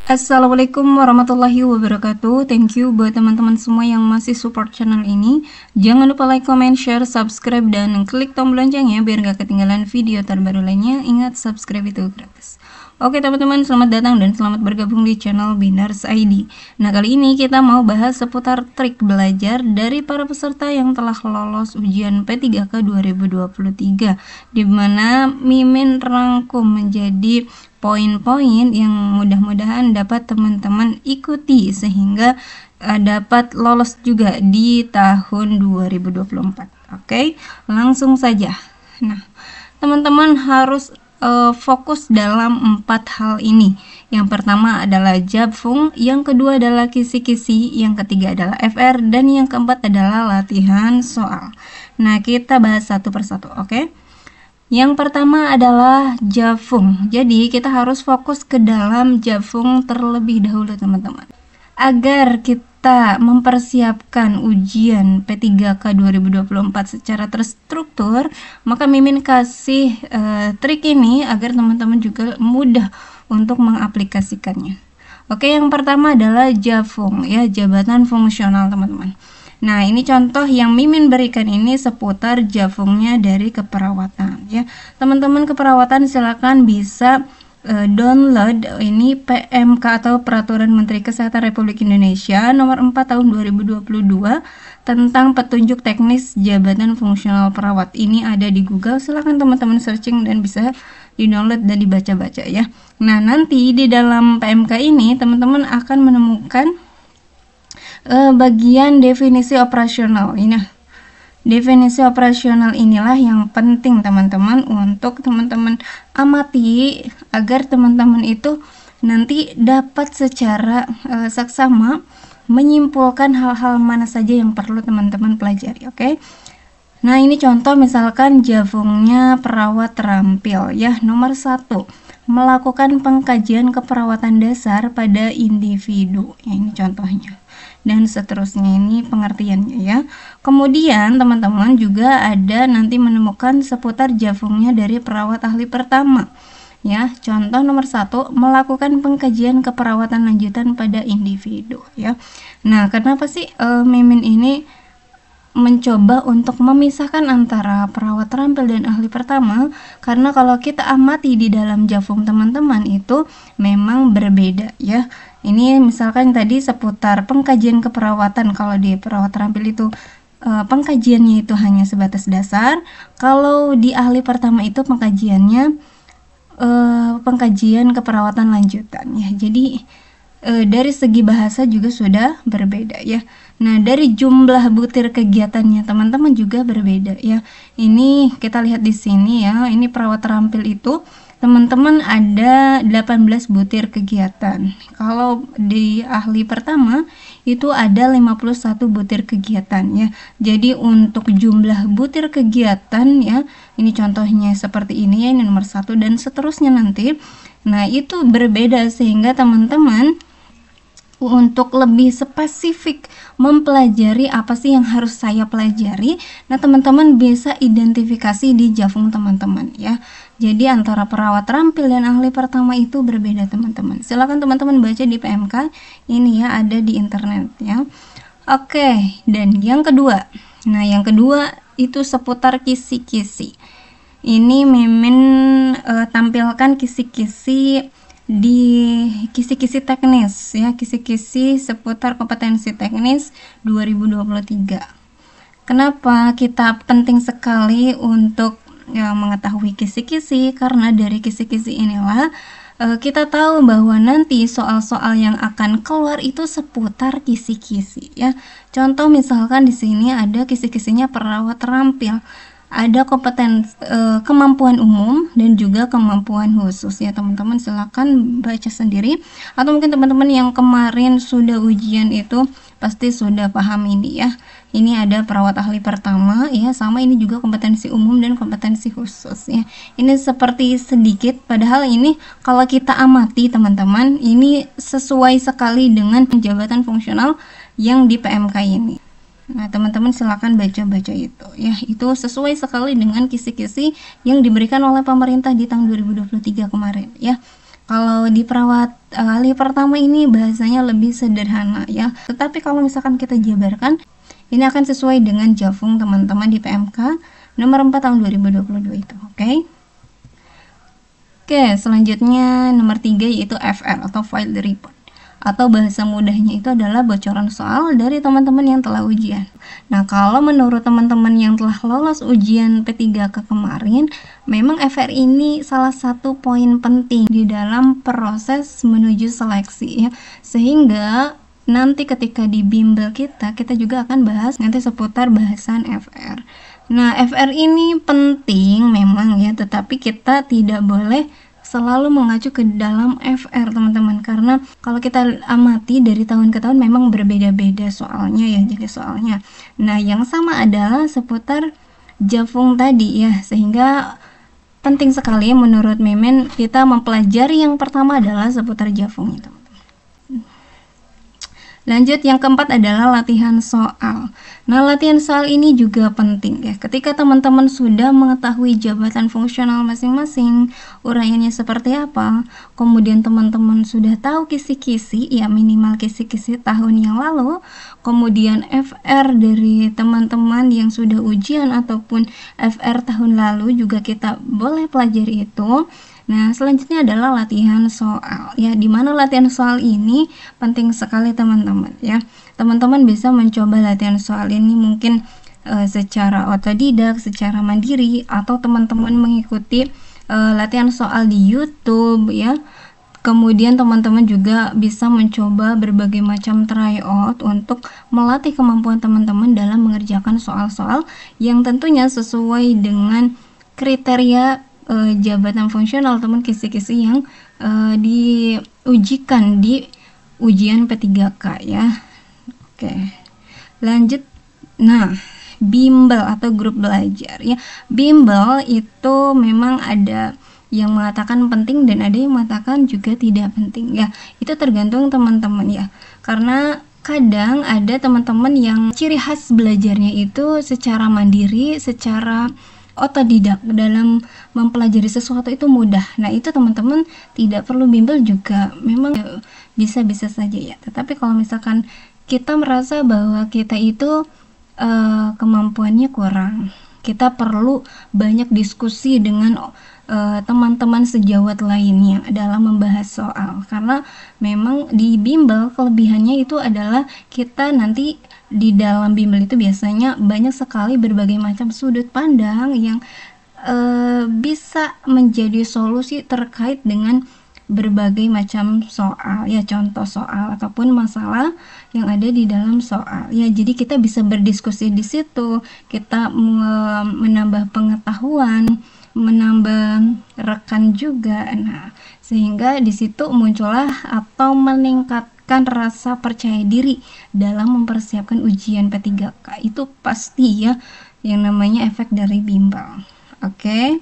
Assalamualaikum warahmatullahi wabarakatuh. Thank you buat teman-teman semua yang masih support channel ini. Jangan lupa like, comment, share, subscribe, dan klik tombol loncengnya biar gak ketinggalan video terbaru lainnya. Ingat, subscribe itu gratis. Oke teman-teman, selamat datang dan selamat bergabung di channel Binars ID. Nah, kali ini kita mau bahas seputar trik belajar dari para peserta yang telah lolos ujian P3K 2023, di mana Mimin rangkum menjadi poin-poin yang mudah-mudahan dapat teman-teman ikuti sehingga dapat lolos juga di tahun 2024. Oke, langsung saja. Nah, teman-teman harus fokus dalam 4 hal ini. Yang pertama adalah Japfung, yang kedua adalah kisi-kisi, yang ketiga adalah FR, dan yang keempat adalah latihan soal. Nah, kita bahas satu persatu, oke? Yang pertama adalah Japfung. Jadi, kita harus fokus ke dalam Japfung terlebih dahulu, teman-teman. Agar kita mempersiapkan ujian P3K 2024 secara terstruktur, maka Mimin kasih trik ini agar teman-teman juga mudah untuk mengaplikasikannya. Oke, yang pertama adalah Japfung, ya, jabatan fungsional, teman-teman. Nah, ini contoh yang Mimin berikan ini seputar Japfungnya dari keperawatan, ya. Teman-teman keperawatan silakan bisa download ini PMK atau Peraturan Menteri Kesehatan Republik Indonesia nomor 4 tahun 2022 tentang petunjuk teknis jabatan fungsional perawat. Ini ada di Google, silahkan teman-teman searching dan bisa di-download dan dibaca-baca, ya. Nah, nanti di dalam PMK ini teman-teman akan menemukan bagian definisi operasional. Ini definisi operasional inilah yang penting teman-teman untuk teman-teman amati agar teman-teman itu nanti dapat secara saksama menyimpulkan hal-hal mana saja yang perlu teman-teman pelajari, oke? Nah, ini contoh misalkan Japfungnya perawat terampil, ya. Nomor 1, melakukan pengkajian keperawatan dasar pada individu, ya, ini contohnya. Dan seterusnya, ini pengertiannya, ya. Kemudian teman-teman juga ada nanti menemukan seputar Japfungnya dari perawat ahli pertama, ya. Contoh nomor 1, melakukan pengkajian keperawatan lanjutan pada individu, ya. Nah, kenapa sih Mimin ini mencoba untuk memisahkan antara perawat terampil dan ahli pertama? Karena kalau kita amati di dalam Japfung teman-teman itu memang berbeda, ya. Ini misalkan tadi seputar pengkajian keperawatan, kalau di perawat terampil itu pengkajiannya itu hanya sebatas dasar. Kalau di ahli pertama itu pengkajiannya pengkajian keperawatan lanjutan, ya. Jadi dari segi bahasa juga sudah berbeda, ya. Nah, dari jumlah butir kegiatannya teman-teman juga berbeda, ya. Ini kita lihat di sini, ya. Ini perawat terampil itu teman-teman ada 18 butir kegiatan. Kalau di ahli pertama itu ada 51 butir kegiatan, ya. Jadi untuk jumlah butir kegiatan, ya, ini contohnya seperti ini, ya, ini nomor 1 dan seterusnya nanti. Nah, itu berbeda sehingga teman-teman untuk lebih spesifik mempelajari apa sih yang harus saya pelajari, nah teman-teman bisa identifikasi di Japfung teman-teman, ya. Jadi antara perawat terampil dan ahli pertama itu berbeda, teman-teman. Silakan teman-teman baca di PMK ini, ya, ada di internet, ya. Oke, dan yang kedua, nah yang kedua itu seputar kisi-kisi. Ini Mimin tampilkan kisi-kisi di kisi-kisi teknis, ya, kisi-kisi seputar kompetensi teknis 2023. Kenapa kita penting sekali untuk mengetahui kisi-kisi? Karena dari kisi-kisi inilah kita tahu bahwa nanti soal-soal yang akan keluar itu seputar kisi-kisi, ya. Contoh misalkan di sini ada kisi-kisinya perawat terampil. Ada kemampuan umum dan juga kemampuan khusus, ya. Teman-teman silakan baca sendiri, atau mungkin teman-teman yang kemarin sudah ujian itu pasti sudah paham ini, ya. Ini ada perawat ahli pertama, ya, sama ini juga kompetensi umum dan kompetensi khusus, ya. Ini seperti sedikit, padahal ini kalau kita amati teman-teman ini sesuai sekali dengan jabatan fungsional yang di PMK ini. Nah, teman-teman silakan baca-baca itu, ya. Itu sesuai sekali dengan kisi-kisi yang diberikan oleh pemerintah di tahun 2023 kemarin, ya. Kalau di perawat ahli pertama ini bahasanya lebih sederhana ya. Tetapi kalau misalkan kita jabarkan, ini akan sesuai dengan Jafung teman-teman di PMK nomor 4 tahun 2022 itu. Oke. Oke, selanjutnya nomor 3 yaitu FR atau File Report. Atau bahasa mudahnya itu adalah bocoran soal dari teman-teman yang telah ujian. Nah, kalau menurut teman-teman yang telah lolos ujian P3K kemarin, memang FR ini salah satu poin penting di dalam proses menuju seleksi ya. Sehingga nanti ketika di bimbel kita juga akan bahas nanti seputar bahasan FR. Nah, FR ini penting memang ya, tetapi kita tidak boleh selalu mengacu ke dalam FR teman-teman, karena kalau kita amati dari tahun ke tahun memang berbeda-beda soalnya ya, jadi soalnya. Nah, yang sama adalah seputar Jafung tadi ya, sehingga penting sekali menurut Memen kita mempelajari yang pertama adalah seputar Jafung itu. Lanjut, yang keempat adalah latihan soal. Nah, latihan soal ini juga penting ya. Ketika teman-teman sudah mengetahui jabatan fungsional masing-masing, uraiannya seperti apa, kemudian teman-teman sudah tahu kisi-kisi, ya minimal kisi-kisi tahun yang lalu, kemudian FR dari teman-teman yang sudah ujian ataupun FR tahun lalu juga kita boleh pelajari itu. Nah, selanjutnya adalah latihan soal. Ya, di mana latihan soal ini penting sekali teman-teman ya. Teman-teman bisa mencoba latihan soal ini mungkin secara otodidak, secara mandiri, atau teman-teman mengikuti latihan soal di YouTube ya. Kemudian teman-teman juga bisa mencoba berbagai macam tryout untuk melatih kemampuan teman-teman dalam mengerjakan soal-soal yang tentunya sesuai dengan kriteria jabatan fungsional teman kisi-kisi yang diujikan di ujian P3K ya. Oke, lanjut. Nah, bimbel atau grup belajar ya. Bimbel itu memang ada yang mengatakan penting dan ada yang mengatakan juga tidak penting ya. Itu tergantung teman-teman ya, karena kadang ada teman-teman yang ciri khas belajarnya itu secara mandiri, secara otodidak dalam mempelajari sesuatu itu mudah. Nah, itu teman-teman tidak perlu bimbel juga, memang bisa-bisa saja ya. Tetapi kalau misalkan kita merasa bahwa kita itu kemampuannya kurang, kita perlu banyak diskusi dengan teman-teman sejawat lainnya dalam membahas soal, karena memang di bimbel kelebihannya itu adalah kita nanti di dalam bimbel itu biasanya banyak sekali berbagai macam sudut pandang yang bisa menjadi solusi terkait dengan berbagai macam soal ya, contoh soal ataupun masalah yang ada di dalam soal ya. Jadi kita bisa berdiskusi di situ, kita menambah pengetahuan, menambah rekan juga. Nah, sehingga di situ muncullah atau meningkatkan rasa percaya diri dalam mempersiapkan ujian P3K. Itu pasti ya, yang namanya efek dari bimbel. Oke.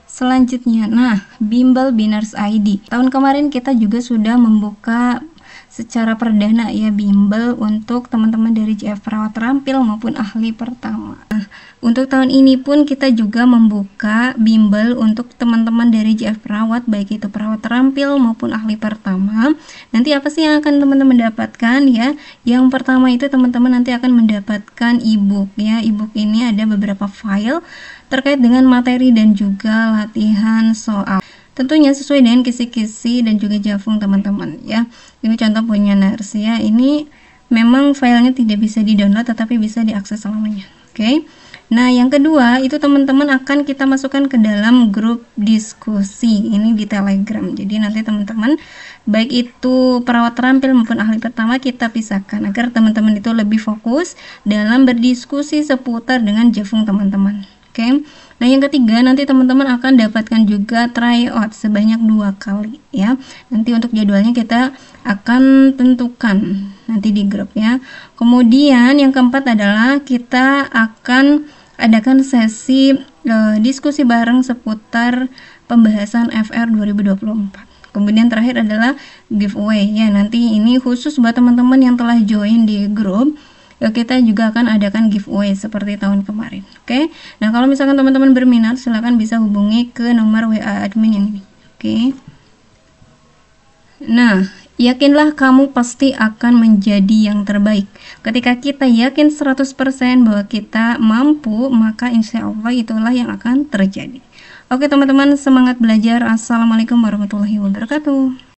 Selanjutnya, nah, bimbel Binars ID. Tahun kemarin kita juga sudah membuka secara perdana ya bimbel untuk teman-teman dari JF Perawat Terampil maupun ahli pertama. Nah, untuk tahun ini pun kita juga membuka bimbel untuk teman-teman dari JF Perawat, baik itu perawat terampil maupun ahli pertama. Nanti apa sih yang akan teman-teman dapatkan ya? Yang pertama itu teman-teman nanti akan mendapatkan e-book ya. E-book ini ada beberapa file terkait dengan materi dan juga latihan soal. Tentunya sesuai dengan kisi-kisi dan juga Jafung teman-teman ya. Ini contoh punya Nars ya. Ini memang filenya tidak bisa di-download tetapi bisa diakses selamanya. Oke. Nah, yang kedua itu teman-teman akan kita masukkan ke dalam grup diskusi ini di Telegram. Jadi nanti teman-teman baik itu perawat terampil maupun ahli pertama kita pisahkan agar teman-teman itu lebih fokus dalam berdiskusi seputar dengan Jafung teman-teman. Oke. Nah, yang ketiga nanti teman-teman akan dapatkan juga tryout sebanyak 2 kali ya. Nanti untuk jadwalnya kita akan tentukan nanti di grup ya. Kemudian yang keempat adalah kita akan adakan sesi diskusi bareng seputar pembahasan FR 2024. Kemudian terakhir adalah giveaway ya. Nanti ini khusus buat teman-teman yang telah join di grup. Kita juga akan adakan giveaway seperti tahun kemarin. Oke. Nah, kalau misalkan teman-teman berminat silahkan bisa hubungi ke nomor WA admin yang ini. Oke. Nah, yakinlah kamu pasti akan menjadi yang terbaik. Ketika kita yakin 100% bahwa kita mampu, maka insya Allah itulah yang akan terjadi. Oke teman-teman, semangat belajar. Assalamualaikum warahmatullahi wabarakatuh.